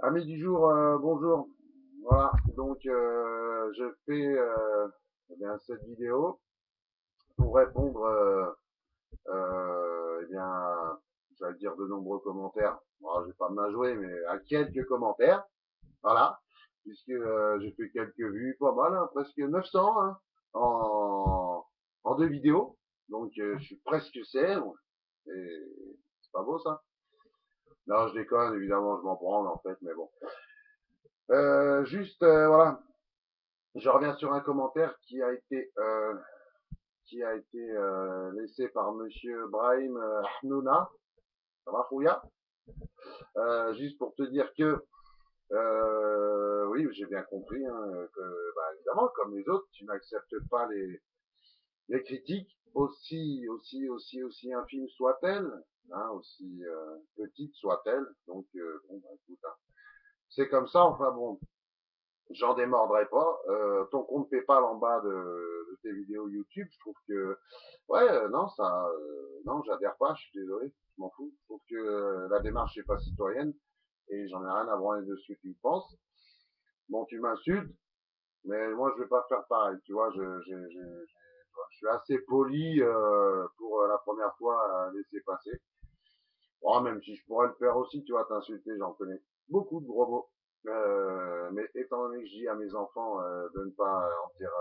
Amis du jour, bonjour. Voilà, donc je fais eh bien, cette vidéo pour répondre eh bien, j'allais dire de nombreux commentaires. Bon, je vais pas me la jouer, mais à quelques commentaires. Voilà, puisque j'ai fait quelques vues, pas mal, hein, presque 900 hein, en, en deux vidéos. Donc je suis presque célèbre. Et c'est pas beau ça. Non, je déconne, évidemment, je m'en branle en fait, mais bon. Juste, voilà, je reviens sur un commentaire qui a été laissé par Monsieur Brahim Hnouna, Rahouya, juste pour te dire que oui, j'ai bien compris hein, que, bah, évidemment, comme les autres, tu n'acceptes pas les critiques, aussi infimes soient-elles, hein, aussi petites soient-elles. Donc, bon, bah, écoute, hein, c'est comme ça. Enfin bon, j'en démordrai pas. Ton compte PayPal en bas de tes vidéos YouTube, je trouve que ouais, non, ça, non, j'adhère pas. Je suis désolé, je m'en fous. Je trouve que la démarche est pas citoyenne et j'en ai rien à branler de ce que tu penses. Bon, tu m'insultes, mais moi je vais pas faire pareil. Tu vois, je suis assez poli pour la première fois à laisser passer. Oh, même si je pourrais le faire aussi, tu vois, t'insulter, j'en connais beaucoup de gros mots. Mais étant donné que je dis à mes enfants de ne pas en dire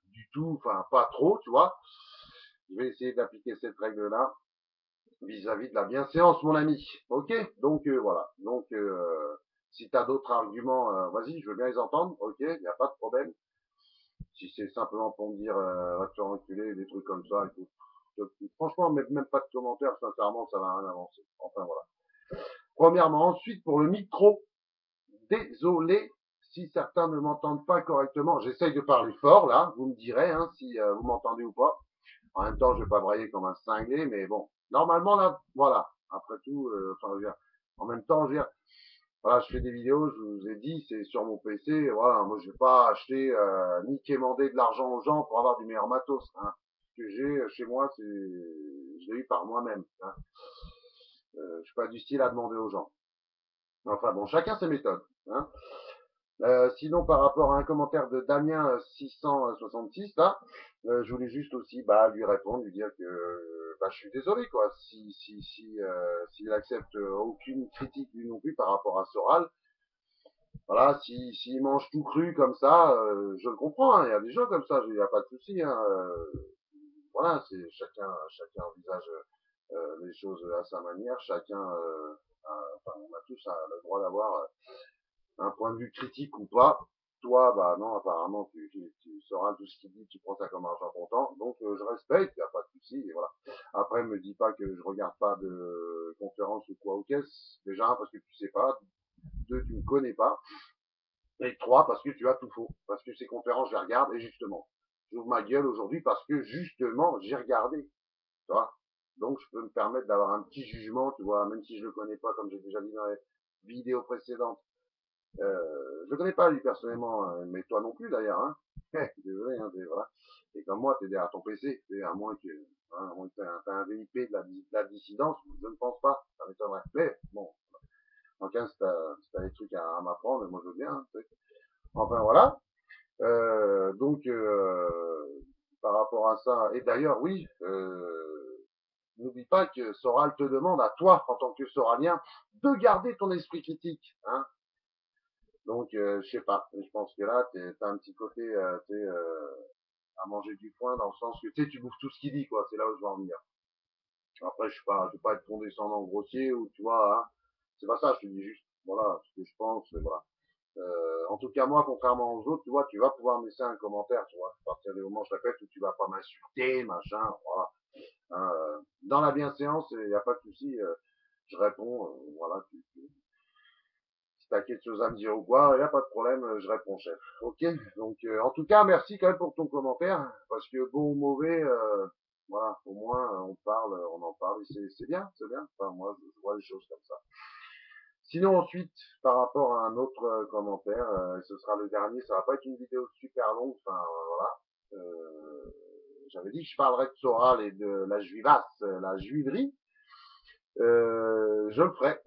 du tout, enfin pas trop, tu vois, je vais essayer d'appliquer cette règle-là vis-à-vis de la bienséance, mon ami. Ok. Donc voilà. Donc si tu as d'autres arguments, vas-y, je veux bien les entendre. Ok, il n'y a pas de problème. Si c'est simplement pour me dire va te faire enculer, des trucs comme ça, écoute, franchement, même pas de commentaires, sincèrement, ça va rien avancer. Enfin voilà. Premièrement, ensuite pour le micro, désolé si certains ne m'entendent pas correctement. J'essaye de parler fort là, vous me direz hein, si vous m'entendez ou pas. En même temps, je vais pas brailler comme un cinglé, mais bon, normalement là, voilà. Après tout, enfin, je veux dire, en même temps, je veux dire, voilà, je fais des vidéos, je vous ai dit, c'est sur mon PC. Voilà, moi je vais pas acheter ni quémander de l'argent aux gens pour avoir du meilleur matos. Hein. Ce que j'ai chez moi, je l'ai eu par moi-même. Hein. Je suis pas du style à demander aux gens. Enfin bon, chacun ses méthodes. Hein. Sinon, par rapport à un commentaire de Damien 666, là, je voulais juste aussi bah, lui répondre, lui dire que bah, je suis désolé, quoi, s'il accepte aucune critique lui non plus par rapport à Soral. Voilà, s'il mange tout cru comme ça, je le comprends, hein, il y a des gens comme ça, il n'y a pas de souci. Hein, voilà, c'est chacun envisage les choses à sa manière, enfin, on a tous le droit d'avoir un point de vue critique ou pas. Toi, bah non, apparemment, tu sauras tout ce qu'il dit, tu prends ça comme argent comptant. Donc, je respecte, il n'y a pas de souci, et voilà. Après, me dis pas que je regarde pas de conférences ou quoi ou qu'est-ce. Déjà, parce que tu sais pas. Deux, tu me connais pas. Et trois, parce que tu as tout faux. Parce que ces conférences, je les regarde, et justement, j'ouvre ma gueule aujourd'hui parce que, justement, j'ai regardé. Tu vois. Donc, je peux me permettre d'avoir un petit jugement, tu vois, même si je le connais pas, comme j'ai déjà dit dans les vidéos précédentes. Je le connais pas lui personnellement, mais toi non plus d'ailleurs. Hein. Désolé, hein, voilà. Et comme moi, t'es derrière ton PC, à moins que, hein, à moins que t'aies un VIP de la dissidence, je ne pense pas, ça m'étonnerait. Mais bon, en cas, si t'as des trucs à m'apprendre, moi je veux bien. Hein, enfin voilà. Donc par rapport à ça, et d'ailleurs oui, n'oublie pas que Soral te demande à toi, en tant que Soralien, de garder ton esprit critique. Hein. Donc, je sais pas. Je pense que là, t'as un petit côté, à manger du foin dans le sens que tu bouffes tout ce qu'il dit, quoi. C'est là où je veux en venir. Après, je vais pas être condescendant grossier ou tu vois, hein, c'est pas ça. Je te dis juste, voilà, ce que je pense, voilà. En tout cas, moi, contrairement aux autres, tu vois, tu vas pouvoir me laisser un commentaire, tu vois, à partir du moment, je répète, où tu vas pas m'insulter, machin, voilà. Hein, dans la bienséance, il n'y a pas de souci, je réponds, voilà, si t'as quelque chose à me dire ou quoi, il n'y a pas de problème, je réponds chef. Ok. Donc en tout cas, merci quand même pour ton commentaire, parce que bon ou mauvais, voilà, au moins on parle, on en parle, et c'est bien, c'est bien. Enfin moi, je vois les choses comme ça. Sinon ensuite, par rapport à un autre commentaire, ce sera le dernier, ça va pas être une vidéo super longue, enfin voilà. J'avais dit que je parlerais de Soral et de la juivasse, la juiverie. je le ferai,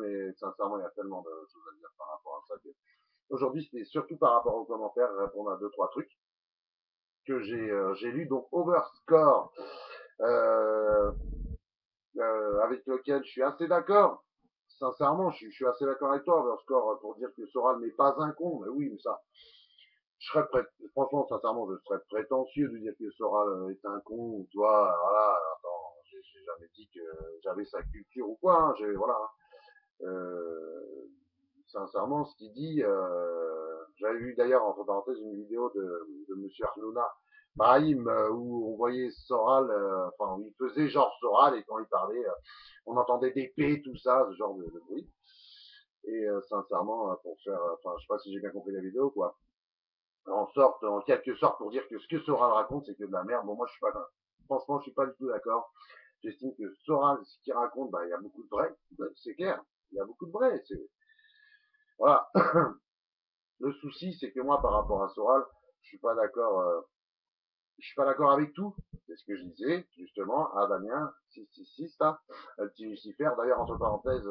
mais sincèrement, il y a tellement de choses à dire par rapport à ça. Aujourd'hui, c'était surtout par rapport aux commentaires, répondre à deux, trois trucs que j'ai lu. Donc, Overscore, euh, avec lequel je suis assez d'accord. Sincèrement, je suis assez d'accord avec toi, Overscore, pour dire que Soral n'est pas un con. Mais oui, mais ça, franchement, sincèrement, je serais prétentieux de dire que Soral est un con, ou toi, voilà, attends, j'ai jamais dit que j'avais sa culture ou quoi, hein, voilà. Euh, sincèrement, ce qu'il dit, j'avais vu d'ailleurs, entre parenthèses, une vidéo de Monsieur Arnouna Brahim, où on voyait Soral, enfin, il faisait genre Soral, et quand il parlait, on entendait des P, tout ça, ce genre de bruit. Et sincèrement, pour faire, enfin, je sais pas si j'ai bien compris la vidéo, quoi, en quelque sorte, pour dire que ce que Soral raconte, c'est que de la merde. Bon, moi, je suis pas, franchement, je suis pas du tout d'accord. J'estime que Soral, ce qu'il raconte, bah, il y a beaucoup de vrai, c'est clair. Il y a beaucoup de vrai, voilà. Le souci, c'est que moi, par rapport à Soral, je suis pas d'accord, je suis pas d'accord avec tout. C'est ce que je disais, justement, à Damien, 666, là, le petit Lucifer. D'ailleurs, entre parenthèses,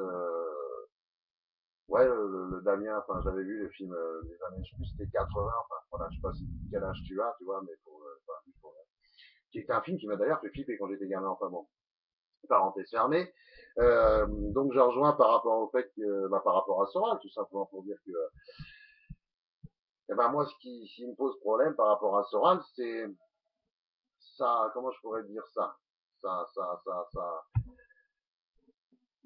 ouais, le Damien, enfin, j'avais vu le film des années, je sais plus, c'était 80, enfin, voilà, je sais pas quel âge tu as, tu vois, mais qui était un film qui m'a d'ailleurs fait flipper quand j'étais gamin, enfin bon, parenthèse fermée. Donc, je rejoins par rapport au fait que, bah, par rapport à Soral, tout simplement pour dire que, eh ben, moi, ce qui me pose problème par rapport à Soral, c'est ça, comment je pourrais dire ça? Ça,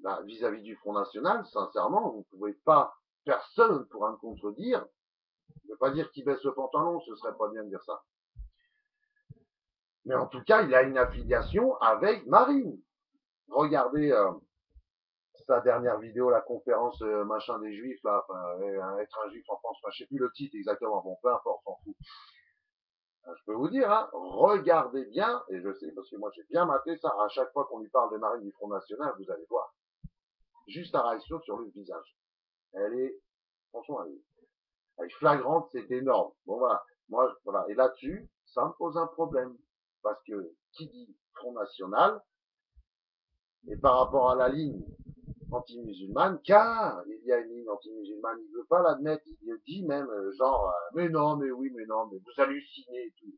bah, vis-à-vis du Front National, sincèrement, vous ne pouvez pas, personne ne pourra me contredire. Je ne veux pas dire qu'il baisse le pantalon, ce serait pas bien de dire ça. Mais en tout cas, il a une affiliation avec Marine. Regardez sa dernière vidéo, la conférence machin des juifs, là, enfin, être un juif en France, enfin, je sais plus le titre exactement, bon, peu importe, on s'en fout. Je peux vous dire, hein, regardez bien, et je sais, parce que moi j'ai bien maté ça, à chaque fois qu'on lui parle de Marine du Front National, vous allez voir, juste la réaction sur le visage. Elle est, franchement, elle est flagrante, c'est énorme. Bon voilà, moi, voilà, et là-dessus, ça me pose un problème, parce que qui dit Front National, et par rapport à la ligne anti-musulmane, car il y a une ligne anti-musulmane, il ne veut pas l'admettre, il le dit même, genre, mais non, mais oui, mais non, mais vous hallucinez et tout.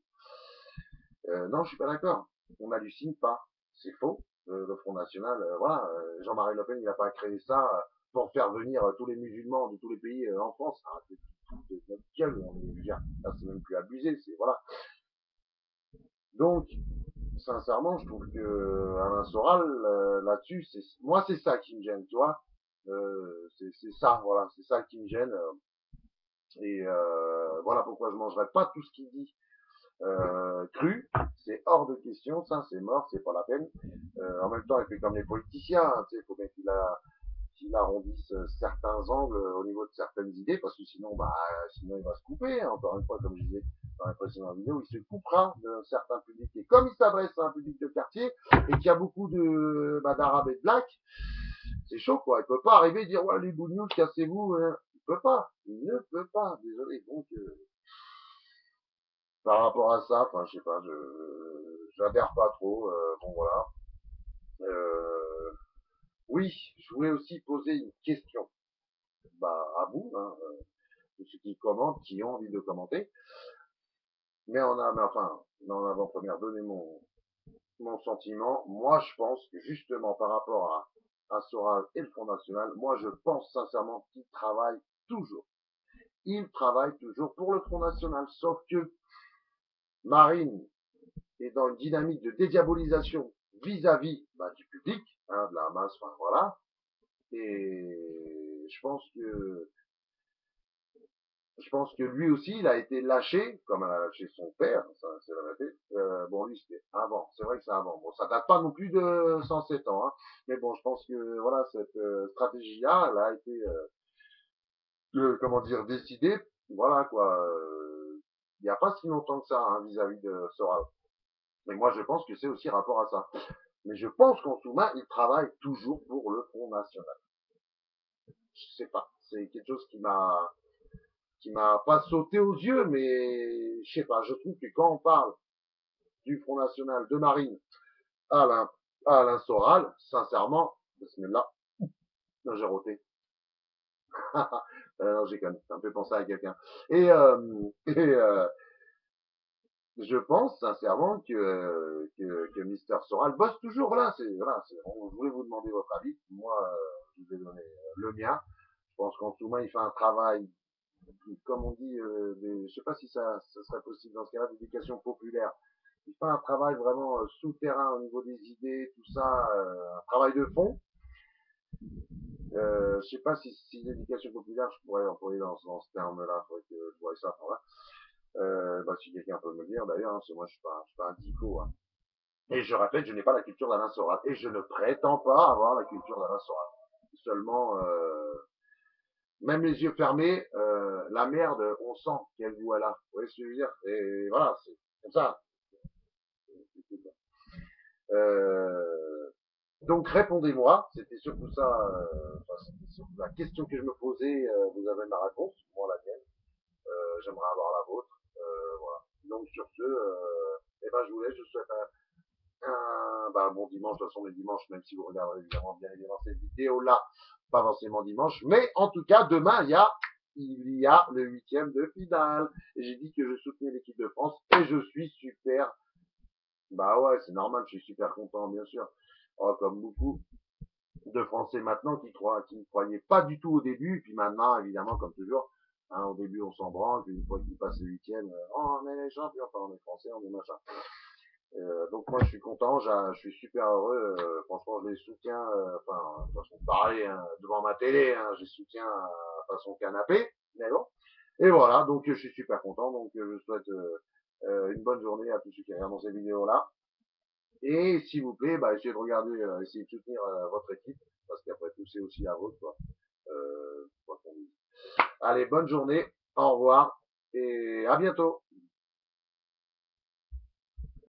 Non, je suis pas d'accord. On n'hallucine pas. C'est faux. Le Front National, voilà, Jean-Marie Le Pen, il n'a pas créé ça pour faire venir tous les musulmans de tous les pays en France. Hein, c'est de notre gueule, on est, là, c'est même plus abusé, c'est voilà. Donc, sincèrement, je trouve que Alain Soral, là-dessus, moi, c'est ça qui me gêne, tu vois. C'est ça, voilà, c'est ça qui me gêne. Et voilà pourquoi je mangerai pas tout ce qu'il dit cru, c'est hors de question, ça c'est mort, c'est pas la peine. En même temps, il fait comme les politiciens, hein, il faut bien qu'il arrondisse certains angles au niveau de certaines idées, parce que sinon, bah, sinon il va se couper. Hein, encore une fois, comme je disais dans la précédente vidéo, il se coupera de certains publics. Et comme il s'adresse à un public de quartier et qu'il y a beaucoup de d'arabes et de blacks, c'est chaud quoi. Il peut pas arriver et dire ouais les bougnous, cassez-vous. Hein. Il peut pas, il ne peut pas. Désolé. Donc par rapport à ça, enfin, je sais pas, j'adhère pas trop. Bon, voilà. Euh, oui, je voulais aussi poser une question, bah, à vous, hein, de ceux qui commentent, qui ont envie de commenter. Mais enfin, en avant-première, donnez mon sentiment. Moi, je pense que justement, par rapport à Soral et le Front National, moi, je pense sincèrement qu'ils travaillent toujours. Ils travaillent toujours pour le Front National, sauf que Marine et dans une dynamique de dédiabolisation vis-à-vis bah, du public, hein, de la masse, enfin voilà. Et je pense que lui aussi, il a été lâché, comme elle a lâché son père, ça c'est la vérité. Bon, lui, c'était avant, c'est vrai que c'est avant. Bon, ça date pas non plus de 107 ans, hein. Mais bon, je pense que voilà, cette stratégie-là, elle a été, comment dire, décidée. Voilà quoi. Il n'y a pas si longtemps que ça hein, vis-à-vis de Soral. Mais moi, je pense que c'est aussi rapport à ça. Mais je pense qu'en sous-main, il travaille toujours pour le Front National. Je sais pas. C'est quelque chose qui m'a pas sauté aux yeux, mais je sais pas. Je trouve que quand on parle du Front National, de Marine, à Alain Soral, sincèrement, bismillah, Non, j'ai roté. Non, j'ai quand même un peu pensé à quelqu'un. Et, et je pense sincèrement que Mister Soral bosse toujours. Je voulais vous demander votre avis. Moi, je vous ai donné le mien. Je pense qu'en Touma, il fait un travail, comme on dit, je sais pas si ça serait possible dans ce cas-là, d'éducation populaire. Il fait un travail vraiment souterrain au niveau des idées, tout ça, un travail de fond. Je sais pas si l'éducation populaire, je pourrais employer dans ce terme-là, faudrait que je voie ça. Voilà. Si quelqu'un peut me le dire d'ailleurs, hein, parce que moi je suis pas un dico. Hein. Et je répète, je n'ai pas la culture d'Alain Soral et je ne prétends pas avoir la culture d'Alain Soral. Seulement, même les yeux fermés, la merde, on sent quel goût elle a. Vous voyez ce que je veux dire? Et voilà, c'est comme ça. Euh, donc répondez-moi, c'était surtout ça, c'était surtout la question que je me posais, vous avez ma réponse, moi la mienne, j'aimerais avoir la vôtre, voilà. Donc sur ce, je vous laisse, je vous souhaite un bon dimanche, de toute façon les dimanches, même si vous regardez évidemment bien évidemment cette vidéo là, pas forcément dimanche, mais en tout cas demain il y a le huitième de finale. Et j'ai dit que je soutenais l'équipe de France et je suis super. Bah ouais, c'est normal, je suis super content, bien sûr. Oh, comme beaucoup de Français maintenant qui ne croyaient pas du tout au début, puis maintenant, évidemment, comme toujours, hein, au début on s'en branle, puis une fois qu'ils passent le huitième, oh, on est les champions, enfin on est français, on est machin. Donc moi je suis content, je suis super heureux, franchement je les soutiens, de façon pareil, hein, devant ma télé, hein, je les soutiens façon canapé, mais bon. Et voilà, donc je suis super content, donc je souhaite une bonne journée à tous ceux qui regardent ces vidéos-là. Et s'il vous plaît, essayez de regarder, essayez de soutenir votre équipe, parce qu'après tout, c'est aussi la vôtre, quoi. Quoi qu'on dise. Allez, bonne journée, au revoir, et à bientôt.